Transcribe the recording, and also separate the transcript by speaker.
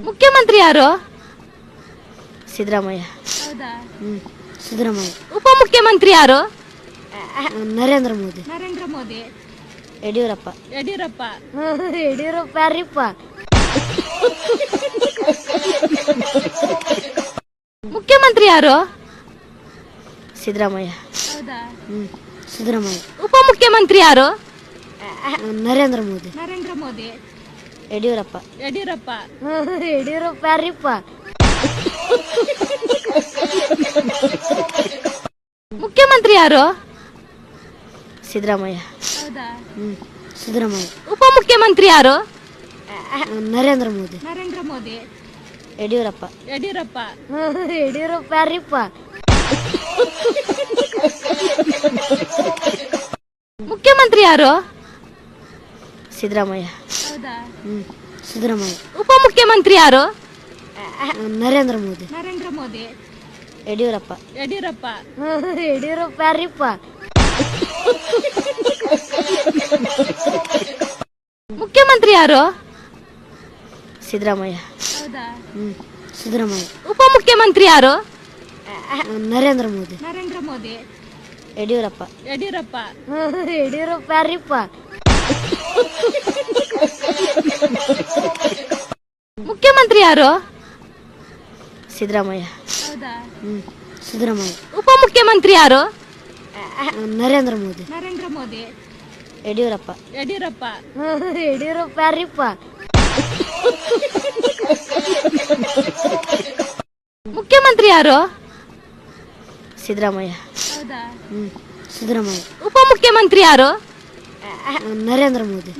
Speaker 1: ಮುಖ್ಯಮಂತ್ರಿ ಯಾರು?
Speaker 2: ಸಿದ್ದರಾಮಯ್ಯ.
Speaker 1: ಹೌದಾ?
Speaker 2: ಸಿದ್ದರಾಮಯ್ಯ.
Speaker 1: ಉಪಮುಖ್ಯಮಂತ್ರಿ ಯಾರು?
Speaker 2: ನರೇಂದ್ರ ಮೋದಿ.
Speaker 1: ನರೇಂದ್ರ ಮೋದಿ.
Speaker 2: ಯಡಿಯೂರಪ್ಪ.
Speaker 1: ಯಡಿಯೂರಪ್ಪ.
Speaker 2: ಯಡಿಯೂರಪ್ಪ ಯಾರಿಪ್ಪ?
Speaker 1: ಮುಖ್ಯಮಂತ್ರಿ ಯಾರು?
Speaker 2: ಸಿದ್ದರಾಮಯ್ಯ.
Speaker 1: ಹೌದಾ?
Speaker 2: ಸಿದ್ದರಾಮಯ್ಯ.
Speaker 1: ಉಪಮುಖ್ಯಮಂತ್ರಿ ಯಾರು?
Speaker 2: ನರೇಂದ್ರ ಮೋದಿ.
Speaker 1: ನರೇಂದ್ರ ಮೋದಿ.
Speaker 2: ಯಡಿಯೂರಪ್ಪ.
Speaker 1: ಯಡಿಯೂರಪ್ಪ.
Speaker 2: ಯಡಿಯೂರಪ್ಪ ಯಾರಿಪ್ಪ?
Speaker 1: ಮುಖ್ಯಮಂತ್ರಿ ಯಾರು?
Speaker 2: ಸಿದ್ದರಾಮಯ್ಯ.
Speaker 1: ಹೌದಾ?
Speaker 2: ಸಿದ್ದರಾಮಯ್ಯ.
Speaker 1: ಉಪಮುಖ್ಯಮಂತ್ರಿ ಯಾರು?
Speaker 2: ನರೇಂದ್ರ ಮೋದಿ.
Speaker 1: ನರೇಂದ್ರ ಮೋದಿ.
Speaker 2: ಯಡಿಯೂರಪ್ಪ.
Speaker 1: ಯಡಿಯೂರಪ್ಪ.
Speaker 2: ಯಡಿಯೂರಪ್ಪ ಯಾರಿಪ್ಪ?
Speaker 1: ಮುಖ್ಯಮಂತ್ರಿ ಯಾರು?
Speaker 2: ಸಿದ್ದರಾಮಯ್ಯ.
Speaker 1: ಹೌದಾ?
Speaker 2: ಸಿದ್ದರಾಮಯ್ಯ.
Speaker 1: ಉಪಮುಖ್ಯಮಂತ್ರಿ ಯಾರು?
Speaker 2: ನರೇಂದ್ರ ಮೋದಿ.
Speaker 1: ನರೇಂದ್ರ ಮೋದಿ.
Speaker 2: ಯಡಿಯೂರಪ್ಪ.
Speaker 1: ಯಡಿಯೂರಪ್ಪ.
Speaker 2: ಯಡಿಯೂರಪ್ಪ ಯಾರಿಪ್ಪ?
Speaker 1: ಮುಖ್ಯಮಂತ್ರಿ ಯಾರು?
Speaker 2: ಸಿದ್ದರಾಮಯ್ಯ.
Speaker 1: ಹೌದಾ?
Speaker 2: ಸಿದ್ದರಾಮಯ್ಯ.
Speaker 1: ಉಪಮುಖ್ಯಮಂತ್ರಿ ಯಾರು?
Speaker 2: ನರೇಂದ್ರ ಮೋದಿ.
Speaker 1: ನರೇಂದ್ರ ಮೋದಿ.
Speaker 2: ಯಡಿಯೂರಪ್ಪ.
Speaker 1: ಯಡಿಯೂರಪ್ಪ.
Speaker 2: ಯಡಿಯೂರಪ್ಪ ಯಾರಿಪ್ಪ?
Speaker 1: ಮುಖ್ಯಮಂತ್ರಿ ಯಾರು?
Speaker 2: ಸಿದ್ದರಾಮಯ್ಯ.
Speaker 1: ಹೌದಾ?
Speaker 2: ಸಿದ್ದರಾಮಯ್ಯ.
Speaker 1: ಉಪಮುಖ್ಯಮಂತ್ರಿ ಯಾರು?
Speaker 2: ನರೇಂದ್ರ ಮೋದಿ.
Speaker 1: ನರೇಂದ್ರ ಮೋದಿ.
Speaker 2: ಯಡಿಯೂರಪ್ಪ.
Speaker 1: ಯಡಿಯೂರಪ್ಪ.
Speaker 2: ಯಡಿಯೂರಪ್ಪ ಯಾರಿಪ್ಪ?
Speaker 1: ಮುಖ್ಯಮಂತ್ರಿ ಯಾರು?
Speaker 2: ಸಿದ್ದರಾಮಯ್ಯ.
Speaker 1: ಹೌದಾ?
Speaker 2: ಸಿದ್ದರಾಮಯ್ಯ.
Speaker 1: ಉಪಮುಖ್ಯಮಂತ್ರಿ ಯಾರು?
Speaker 2: ನರೇಂದ್ರ ಮೋದಿ.